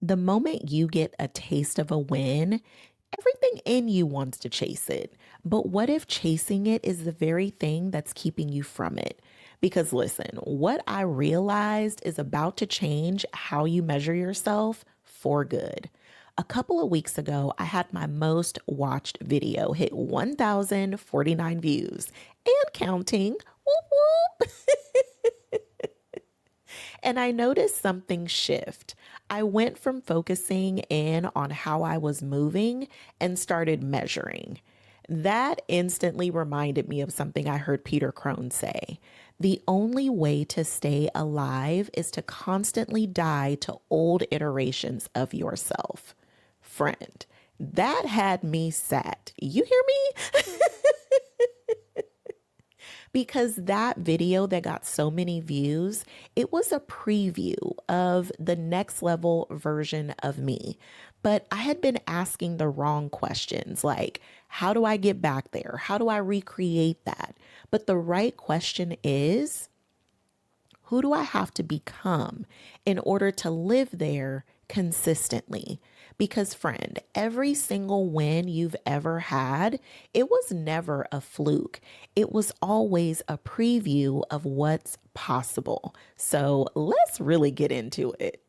The moment you get a taste of a win, everything in you wants to chase it. But what if chasing it is the very thing that's keeping you from it? Because listen, what I realized is about to change how you measure yourself for good. A couple of weeks ago, I had my most watched video hit 1,049 views and counting. Whoop, whoop. And I noticed something shift. I went from focusing in on how I was moving and started measuring. That instantly reminded me of something I heard Peter Crone say. The only way to stay alive is to constantly die to old iterations of yourself. Friend, that had me sat. You hear me? Because that video that got so many views, it was a preview of the next level version of me. But I had been asking the wrong questions like, how do I get back there? How do I recreate that? But the right question is, who do I have to become in order to live there consistently? Because, friend, every single win you've ever had, it was never a fluke. It was always a preview of what's possible. So let's really get into it.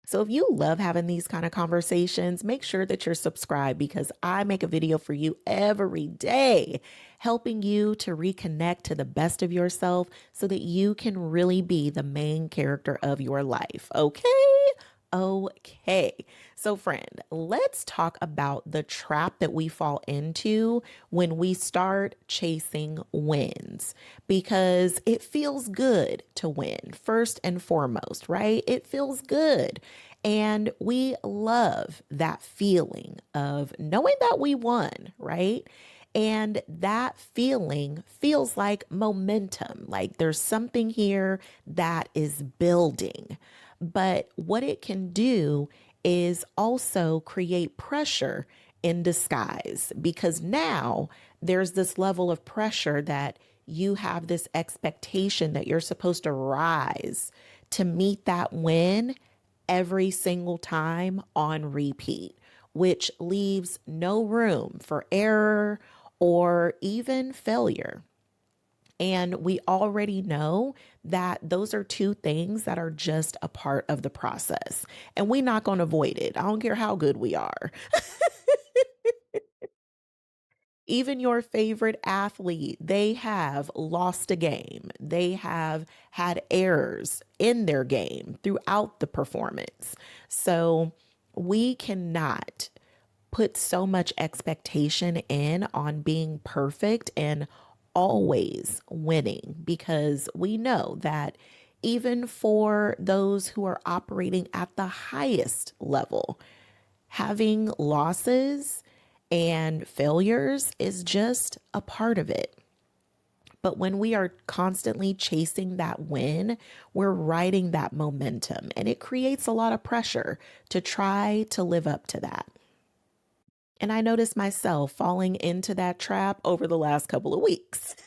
So if you love having these kind of conversations, make sure that you're subscribed because I make a video for you every day, helping you to reconnect to the best of yourself so that you can really be the main character of your life. Okay? Okay. So, friend, let's talk about the trap that we fall into when we start chasing wins because it feels good to win, first and foremost, right? It feels good. And we love that feeling of knowing that we won, right? And that feeling feels like momentum, like there's something here that is building. But what it can do is also create pressure in disguise because now there's this level of pressure that you have this expectation that you're supposed to rise to meet that win every single time on repeat, which leaves no room for error or even failure. And we already know that those are two things that are just a part of the process. And we're not going to avoid it. I don't care how good we are. Even your favorite athlete, they have lost a game. They have had errors in their game throughout the performance. So we cannot put so much expectation in on being perfect and always winning because we know that even for those who are operating at the highest level, having losses and failures is just a part of it. But when we are constantly chasing that win, we're riding that momentum and it creates a lot of pressure to try to live up to that. And I noticed myself falling into that trap over the last couple of weeks.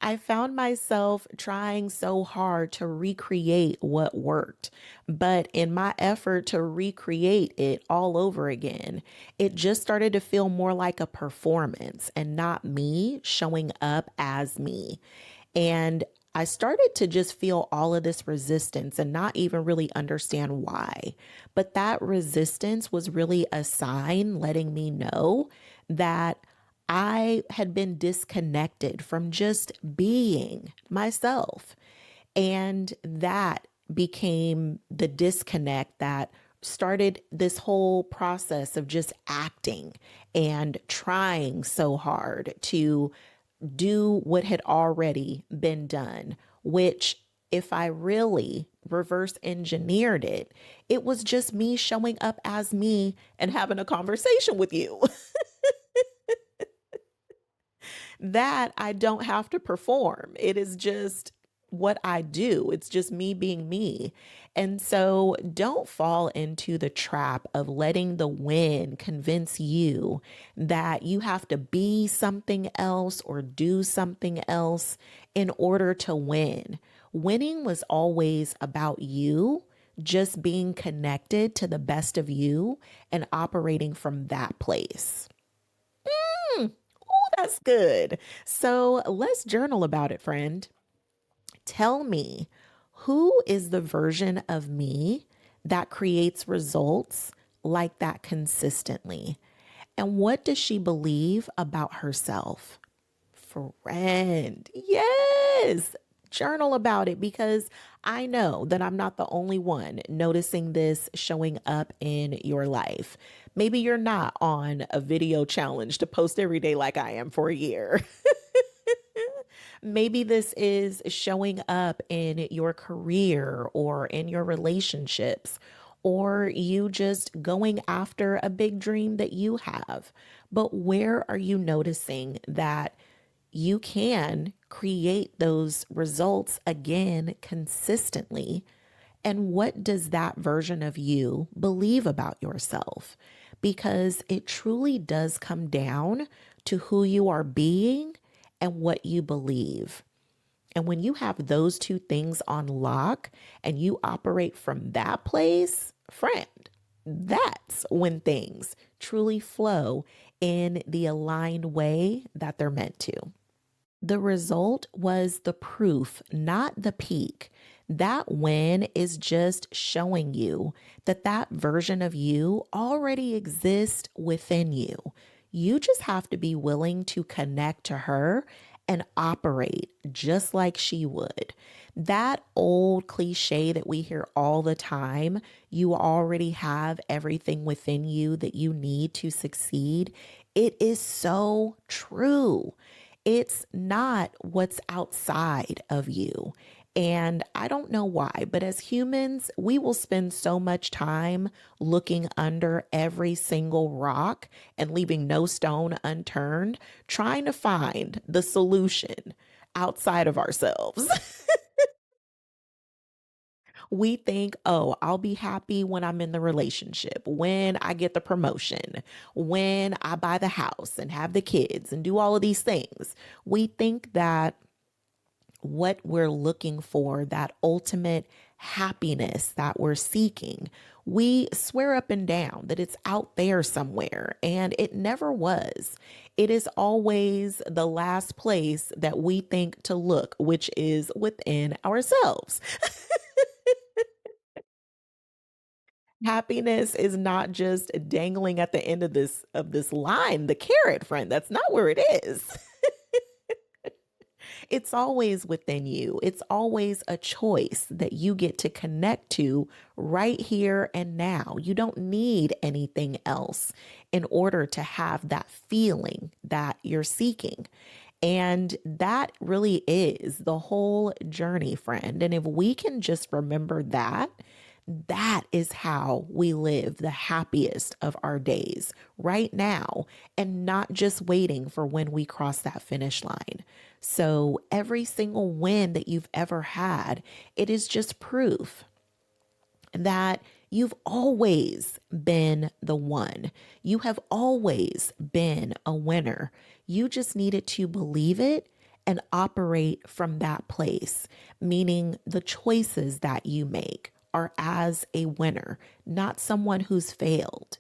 I found myself trying so hard to recreate what worked. But in my effort to recreate it all over again, it just started to feel more like a performance and not me showing up as me. And I started to just feel all of this resistance and not even really understand why. But that resistance was really a sign letting me know that I had been disconnected from just being myself. And that became the disconnect that started this whole process of just acting and trying so hard to do what had already been done, which if I really reverse engineered it, it was just me showing up as me and having a conversation with you. That I don't have to perform. It is just what I do. It's just me being me. And so don't fall into the trap of letting the win convince you that you have to be something else or do something else in order to win. Winning was always about you just being connected to the best of you and operating from that place. Oh, that's good. So let's journal about it, friend. Tell me, who is the version of me that creates results like that consistently? And what does she believe about herself? Friend, yes. Journal about it because I know that I'm not the only one noticing this showing up in your life. Maybe you're not on a video challenge to post every day like I am for a year. Maybe this is showing up in your career or in your relationships, or you just going after a big dream that you have. But where are you noticing that you can create those results again consistently? And what does that version of you believe about yourself? Because it truly does come down to who you are being and what you believe. And when you have those two things on lock and you operate from that place, friend, that's when things truly flow in the aligned way that they're meant to. The result was the proof, not the peak. That win is just showing you that that version of you already exists within you. You just have to be willing to connect to her and operate just like she would. That old cliche that we hear all the time, you already have everything within you that you need to succeed. It is so true. It's not what's outside of you. And I don't know why, but as humans, we will spend so much time looking under every single rock and leaving no stone unturned, trying to find the solution outside of ourselves. We think, oh, I'll be happy when I'm in the relationship, when I get the promotion, when I buy the house and have the kids and do all of these things. We think that what we're looking for, that ultimate happiness that we're seeking, we swear up and down that it's out there somewhere, and it never was. It is always the last place that we think to look, which is within ourselves. Happiness is not just dangling at the end of this line, the carrot, friend. That's not where it is. It's always within you. It's always a choice that you get to connect to right here and now. You don't need anything else in order to have that feeling that you're seeking. And that really is the whole journey, friend. And if we can just remember that, that is how we live the happiest of our days right now and not just waiting for when we cross that finish line. So, every single win that you've ever had, it is just proof that you've always been the one. You have always been a winner. You just needed to believe it and operate from that place, meaning the choices that you make are as a winner, not someone who's failed.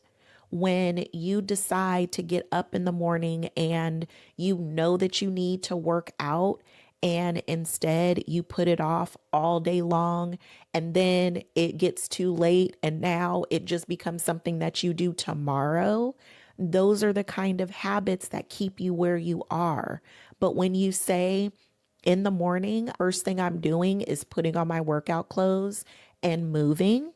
When you decide to get up in the morning and you know that you need to work out, and instead you put it off all day long, and then it gets too late, and now it just becomes something that you do tomorrow. Those are the kind of habits that keep you where you are. But when you say, in the morning, first thing I'm doing is putting on my workout clothes and moving,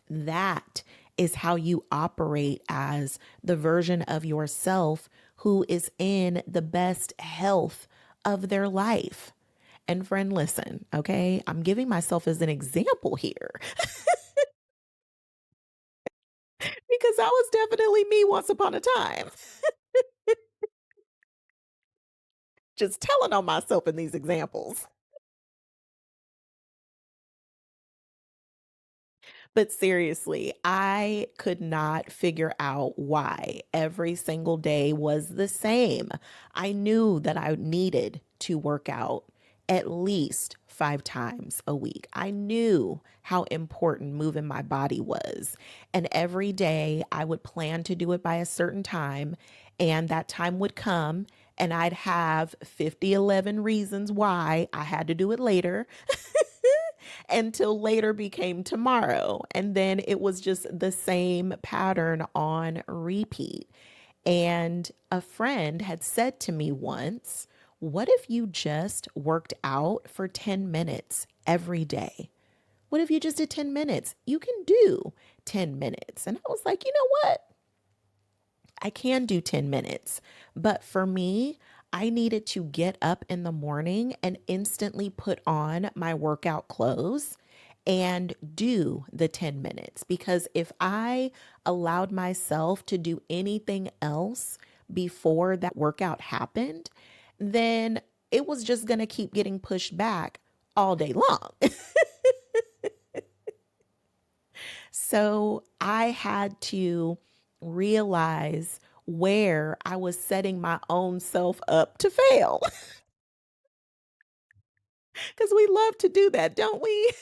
that is how you operate as the version of yourself who is in the best health of their life. And friend, listen, okay? I'm giving myself as an example here because that was definitely me once upon a time, just telling on myself in these examples. But seriously, I could not figure out why every single day was the same. I knew that I needed to work out at least 5 times a week. I knew how important moving my body was. And every day I would plan to do it by a certain time, and that time would come. And I'd have 11 reasons why I had to do it later until later became tomorrow. And then it was just the same pattern on repeat. And a friend had said to me once, what if you just worked out for 10 minutes every day? What if you just did 10 minutes? You can do 10 minutes. And I was like, you know what? I can do 10 minutes. But for me, I needed to get up in the morning and instantly put on my workout clothes and do the 10 minutes. Because if I allowed myself to do anything else before that workout happened, then it was just going to keep getting pushed back all day long. So I had to realize where I was setting my own self up to fail. Because we love to do that, don't we?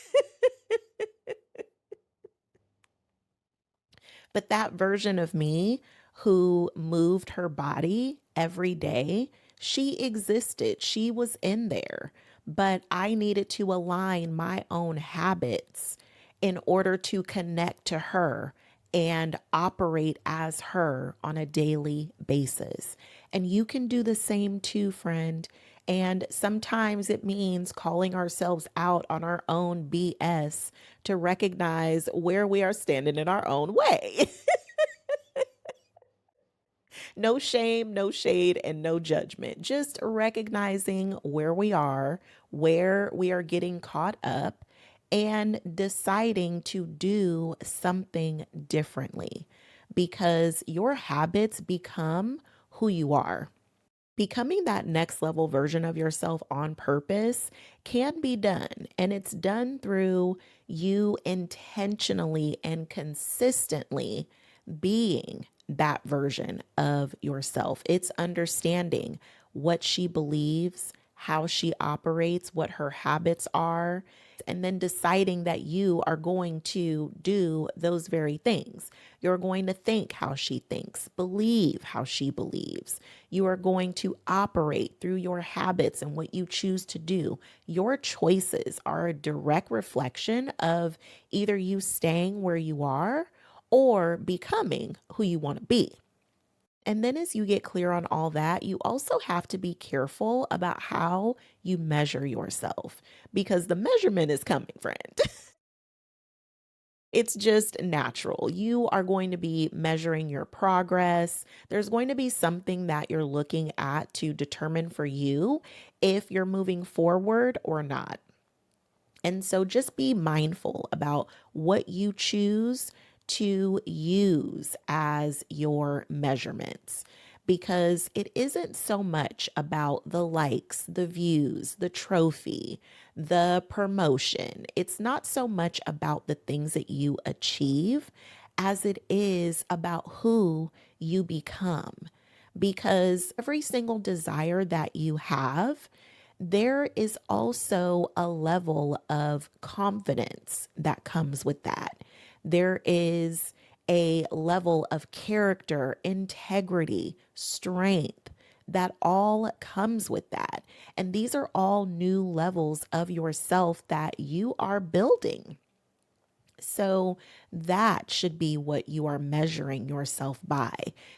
But that version of me who moved her body every day, she existed. She was in there. But I needed to align my own habits in order to connect to her and operate as her on a daily basis. And you can do the same too, friend. And sometimes it means calling ourselves out on our own BS to recognize where we are standing in our own way. No shame, no shade, and no judgment. Just recognizing where we are getting caught up, and deciding to do something differently because your habits become who you are. Becoming that next level version of yourself on purpose can be done, and it's done through you intentionally and consistently being that version of yourself. It's understanding what she believes, how she operates, what her habits are, and then deciding that you are going to do those very things. You're going to think how she thinks, believe how she believes. You are going to operate through your habits and what you choose to do. Your choices are a direct reflection of either you staying where you are or becoming who you want to be. And then, as you get clear on all that, you also have to be careful about how you measure yourself because the measurement is coming, friend. It's just natural. You are going to be measuring your progress. There's going to be something that you're looking at to determine for you if you're moving forward or not. And so just be mindful about what you choose to use as your measurements because it isn't so much about the likes, the views, the trophy, the promotion. It's not so much about the things that you achieve as it is about who you become. Because every single desire that you have, there is also a level of confidence that comes with that. There is a level of character, integrity, strength that all comes with that. And these are all new levels of yourself that you are building. So that should be what you are measuring yourself by,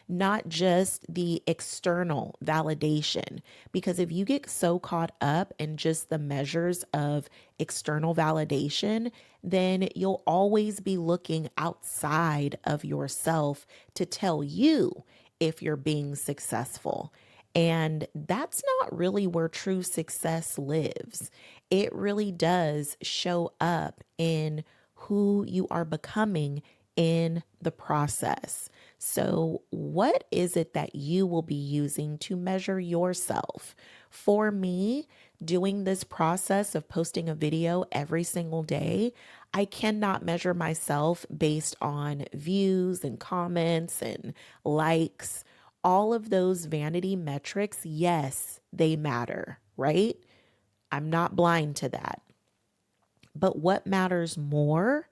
not just the external validation. Because if you get so caught up in just the measures of external validation, then you'll always be looking outside of yourself to tell you if you're being successful. And that's not really where true success lives. It really does show up in who you are becoming in the process. So, what is it that you will be using to measure yourself? For me, doing this process of posting a video every single day, I cannot measure myself based on views and comments and likes. All of those vanity metrics, yes, they matter, right? I'm not blind to that. But what matters more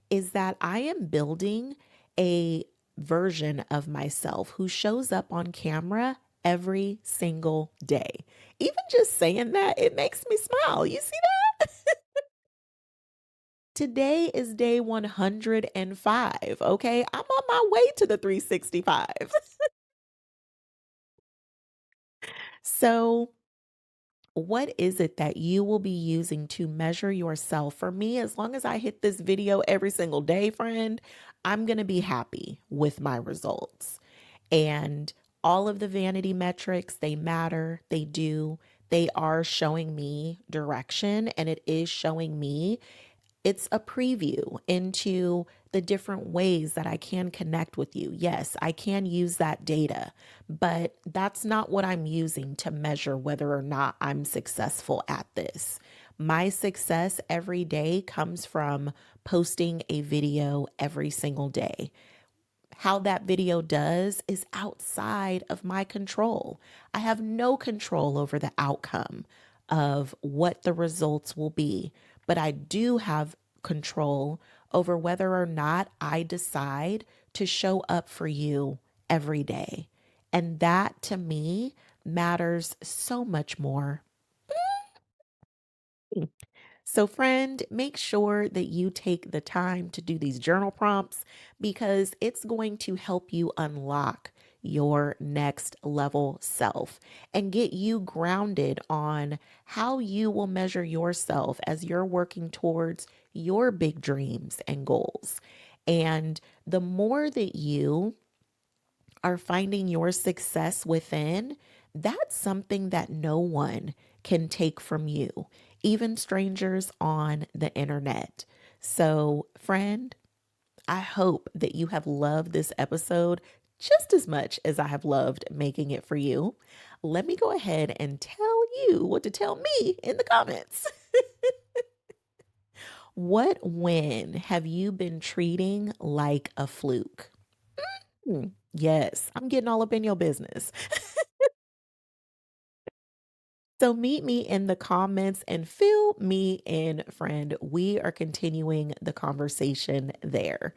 is that I am building a version of myself who shows up on camera every single day. Even just saying that, it makes me smile. You see that? Today is day 105. Okay. I'm on my way to the 365. So, what is it that you will be using to measure yourself? For me, as long as I hit this video every single day, friend, I'm going to be happy with my results. And all of the vanity metrics, they matter, they do. They are showing me direction, and it is showing me, it's a preview into the different ways that I can connect with you. Yes, I can use that data, but that's not what I'm using to measure whether or not I'm successful at this. My success every day comes from posting a video every single day. How that video does is outside of my control. I have no control over the outcome of what the results will be, but I do have control over whether or not I decide to show up for you every day. And that to me matters so much more. So, friend, make sure that you take the time to do these journal prompts because it's going to help you unlock your next level self and get you grounded on how you will measure yourself as you're working towards your big dreams and goals. And the more that you are finding your success within, that's something that no one can take from you, even strangers on the internet. So, friend, I hope that you have loved this episode just as much as I have loved making it for you. Let me go ahead and tell you what to tell me in the comments. What win have you been treating like a fluke? Yes, I'm getting all up in your business. So meet me in the comments and fill me in, friend. We are continuing the conversation there.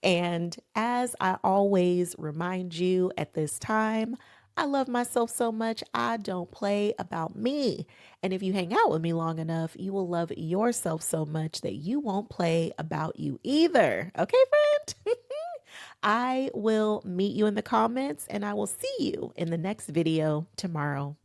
And as I always remind you at this time, I love myself so much, I don't play about me. And if you hang out with me long enough, you will love yourself so much that you won't play about you either. Okay, friend? I will meet you in the comments and I will see you in the next video tomorrow.